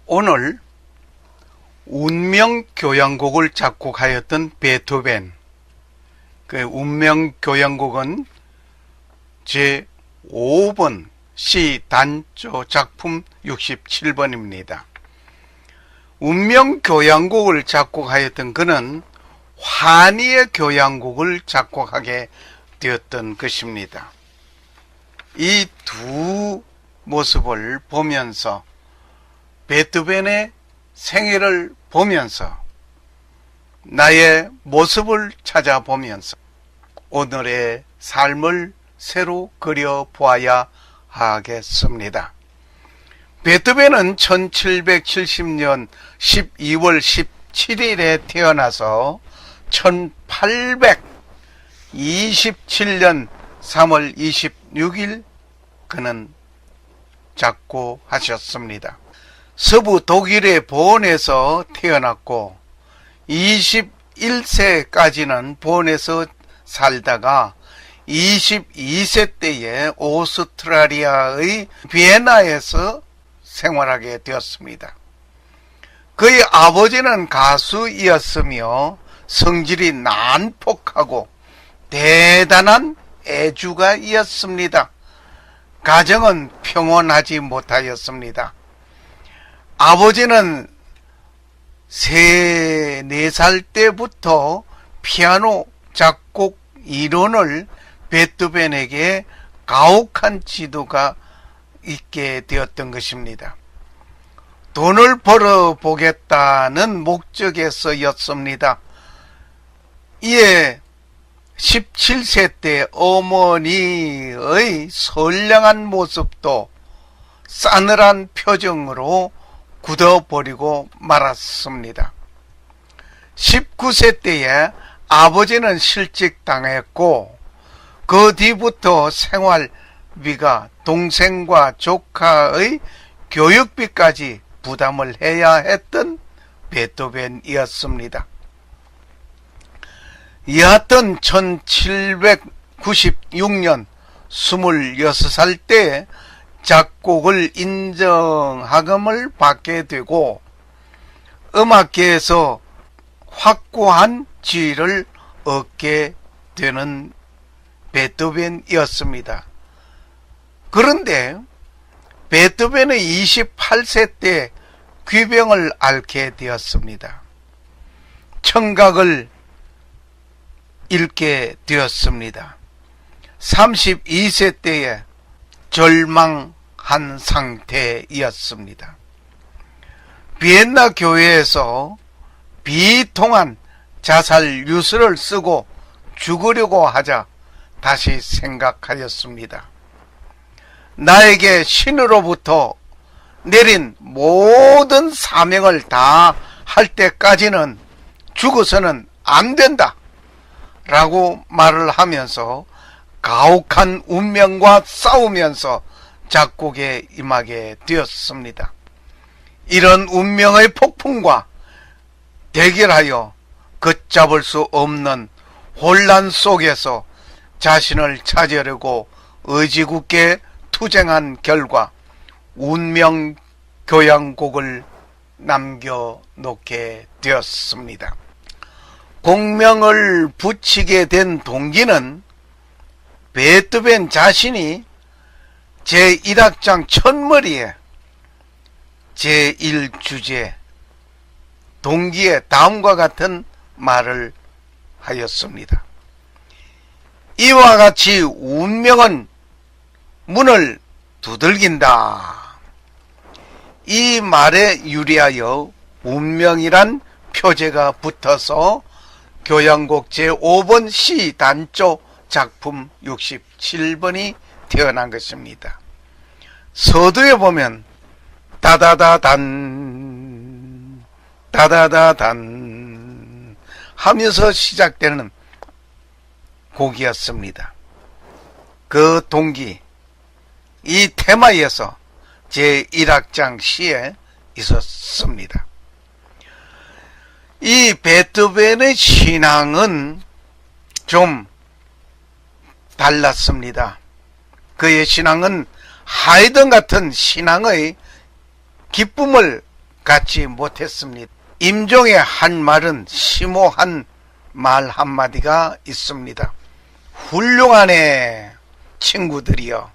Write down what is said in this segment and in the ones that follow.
오늘 운명교향곡을 작곡하였던 베토벤, 그 운명교향곡은 제5번 C 단조 작품 67번입니다. 운명교향곡을 작곡하였던 그는 환희의 교향곡을 작곡하게 되었던 것입니다. 이 두 모습을 보면서 베토벤의 생애를 보면서 나의 모습을 찾아보면서 오늘의 삶을 새로 그려보아야 하겠습니다. 베토벤은 1770년 12월 17일에 태어나서 1827년 3월 26일 그는 작곡하셨습니다. 서부 독일의 본에서 태어났고 21세까지는 본에서 살다가 22세 때에 오스트리아의 비엔나에서 생활하게 되었습니다. 그의 아버지는 가수이었으며 성질이 난폭하고 대단한 애주가이었습니다. 가정은 평온하지 못하였습니다. 아버지는 3, 4살 때부터 피아노 작곡 이론을 베토벤에게 가혹한 지도가 있게 되었던 것입니다. 돈을 벌어보겠다는 목적에서였습니다. 이에 17세 때 어머니의 선량한 모습도 싸늘한 표정으로 굳어버리고 말았습니다. 19세 때에 아버지는 실직당했고 그 뒤부터 생활비가 동생과 조카의 교육비까지 부담을 해야 했던 베토벤이었습니다. 여하튼 1796년 26살 때 작곡을 인정학금을 받게 되고 음악계에서 확고한 지위를 얻게 되는 베토벤이었습니다. 그런데 베토벤은 28세 때 귀병을 앓게 되었습니다. 청각을 잃게 되었습니다. 32세 때에 절망한 상태였습니다. 비엔나 교회에서 비통한 자살 유서를 쓰고 죽으려고 하자 다시 생각하였습니다. 나에게 신으로부터 내린 모든 사명을 다 할 때까지는 죽어서는 안 된다 라고 말을 하면서 가혹한 운명과 싸우면서 작곡에 임하게 되었습니다. 이런 운명의 폭풍과 대결하여 걷잡을 수 없는 혼란 속에서 자신을 찾으려고 의지궂게 투쟁한 결과 운명 교향곡을 남겨놓게 되었습니다. 곡명을 붙이게 된 동기는 베토벤 자신이 제1악장 첫머리에 제1주제 동기에 다음과 같은 말을 하였습니다. 이와 같이 운명은 문을 두들긴다. 이 말에 유리하여 운명이란 표제가 붙어서 교향곡 제5번 C 단조 작품 67번이 태어난 것입니다. 서두에 보면 다다다단 다다다단 하면서 시작되는 곡이었습니다. 그 동기, 이 테마에서 제1악장 C에 있었습니다. 이 베토벤의 신앙은 좀 달랐습니다. 그의 신앙은 하이든 같은 신앙의 기쁨을 갖지 못했습니다. 임종의 한 말은 심오한 말 한마디가 있습니다. 훌륭하네 친구들이여,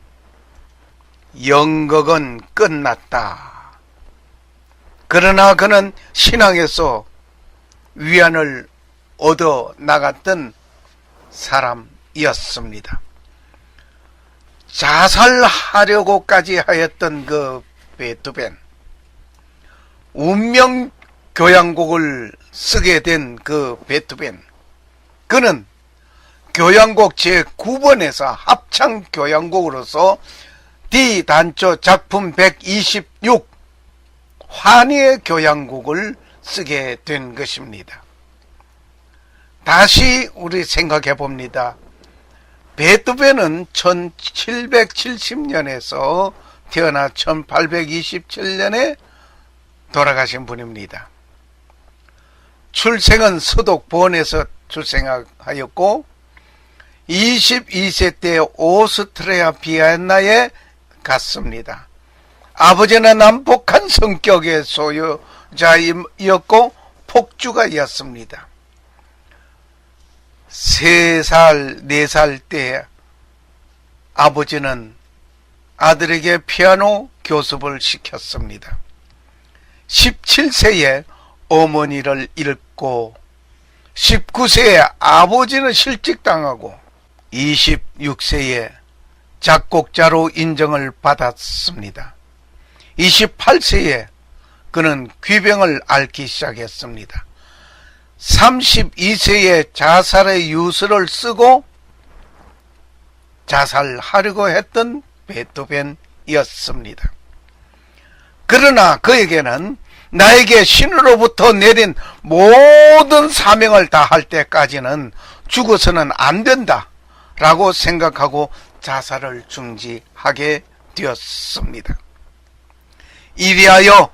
연극은 끝났다. 그러나 그는 신앙에서 위안을 얻어 나갔던 사람이었습니다. 자살하려고까지 하였던 그 베토벤, 운명 교향곡을 쓰게 된 그 베토벤, 그는 교향곡 제9번에서 합창 교향곡으로서 D단조 작품 126 환희의 교향곡을 쓰게 된 것입니다. 다시 우리 생각해 봅니다. 베토벤은 1770년에서 태어나 1827년에 돌아가신 분입니다. 출생은 서독 본에서 출생하였고 22세 때 오스트리아 비엔나에 갔습니다. 아버지는 난폭한 성격의 소유자이었고 폭주가였습니다. 3살, 4살 때 아버지는 아들에게 피아노 교습을 시켰습니다. 17세에 어머니를 잃고 19세에 아버지는 실직당하고 26세에 작곡자로 인정을 받았습니다. 28세에 그는 귀병을 앓기 시작했습니다. 32세에 자살의 유서를 쓰고 자살하려고 했던 베토벤이었습니다. 그러나 그에게는 나에게 신으로부터 내린 모든 사명을 다할 때까지는 죽어서는 안 된다 라고 생각하고 자살을 중지하게 되었습니다. 이리하여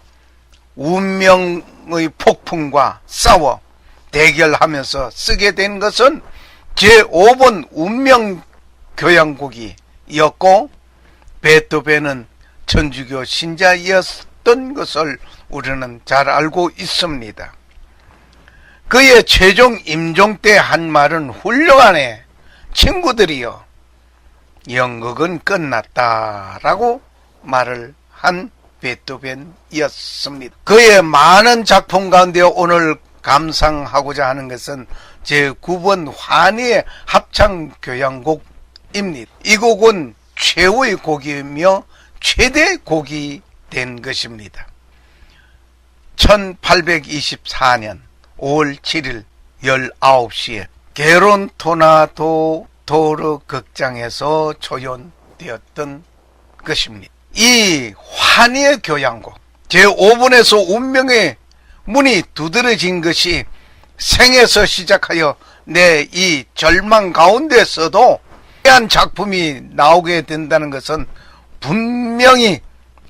운명의 폭풍과 싸워 대결하면서 쓰게 된 것은 제5번 운명 교향곡이었고 베토벤은 천주교 신자였던 것을 우리는 잘 알고 있습니다. 그의 최종 임종 때 한 말은 훌륭하네 친구들이여, 연극은 끝났다 라고 말을 한 베토벤이었습니다. 그의 많은 작품 가운데 오늘 감상하고자 하는 것은 제9번 환희의 합창 교향곡입니다. 이 곡은 최후의 곡이며 최대 곡이 된 것입니다. 1824년 5월 7일 19시에 게론토나도르 극장에서 초연되었던 것입니다. 이 환희의 교향곡 제5번에서 운명의 문이 두드러진 것이 생에서 시작하여 내 이 절망 가운데서도 귀한 작품이 나오게 된다는 것은 분명히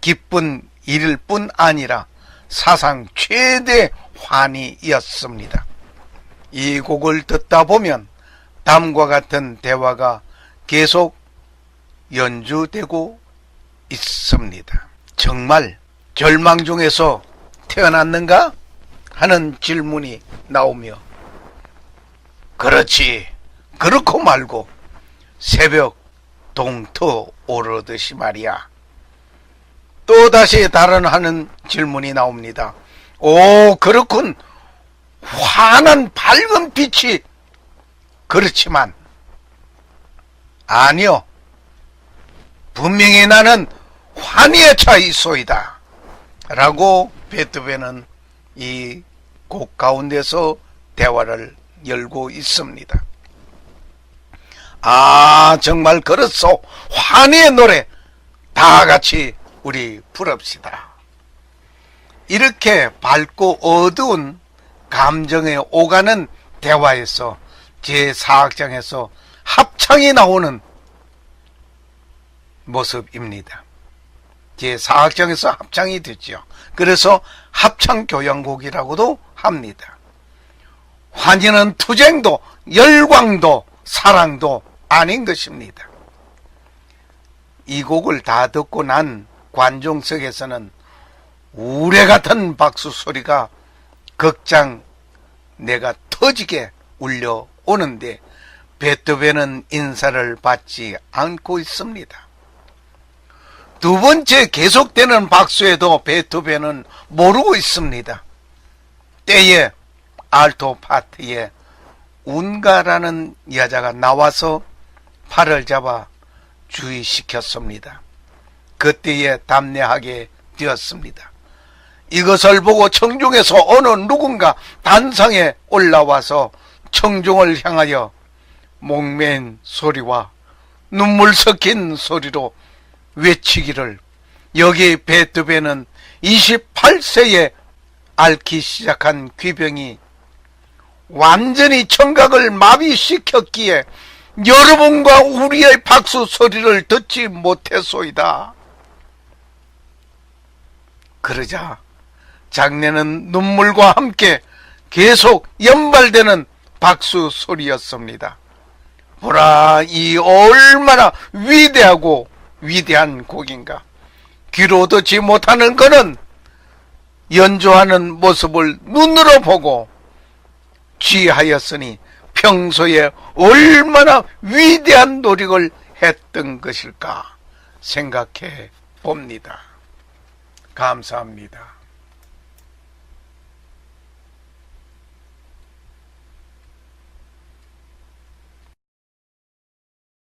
기쁜 일일 뿐 아니라 사상 최대 환희였습니다. 이 곡을 듣다 보면 다음과 같은 대화가 계속 연주되고 있습니다. 정말 절망 중에서 태어났는가? 하는 질문이 나오며, 그렇지, 그렇고 말고 새벽 동터 오르듯이 말이야. 또다시 다른 하는 질문이 나옵니다. 오, 그렇군. 환한 밝은 빛이. 그렇지만 아니요, 분명히 나는 환희에 차 있소이다 라고 베토벤은 이 곡 가운데서 대화를 열고 있습니다. 아, 정말 그렇소. 환희의 노래 다 같이 우리 부릅시다. 이렇게 밝고 어두운 감정에 오가는 대화에서 제4악장에서 합창이 나오는 모습입니다. 제4악장에서 합창이 됐죠. 그래서 합창교향곡이라고도 합니다. 환희는 투쟁도 열광도 사랑도 아닌 것입니다. 이 곡을 다 듣고 난 관중석에서는 우레 같은 박수 소리가 극장 내가 터지게 울려오는데 베토벤은 인사를 받지 않고 있습니다. 두 번째 계속되는 박수에도 베토벤은 모르고 있습니다. 때에 알토 파트에 운가라는 여자가 나와서 팔을 잡아 주의시켰습니다. 그때에 담례하게 되었습니다. 이것을 보고 청중에서 어느 누군가 단상에 올라와서 청중을 향하여 목맨 소리와 눈물 섞인 소리로 외치기를, 여기 베토벤은 28세에 앓기 시작한 귀병이 완전히 청각을 마비시켰기에 여러분과 우리의 박수 소리를 듣지 못했소이다. 그러자 장례는 눈물과 함께 계속 연발되는 박수 소리였습니다. 보라, 이 얼마나 위대하고 위대한 곡인가. 귀로 듣지 못하는 그는 연주하는 모습을 눈으로 보고 취하였으니 평소에 얼마나 위대한 노력을 했던 것일까 생각해 봅니다. 감사합니다.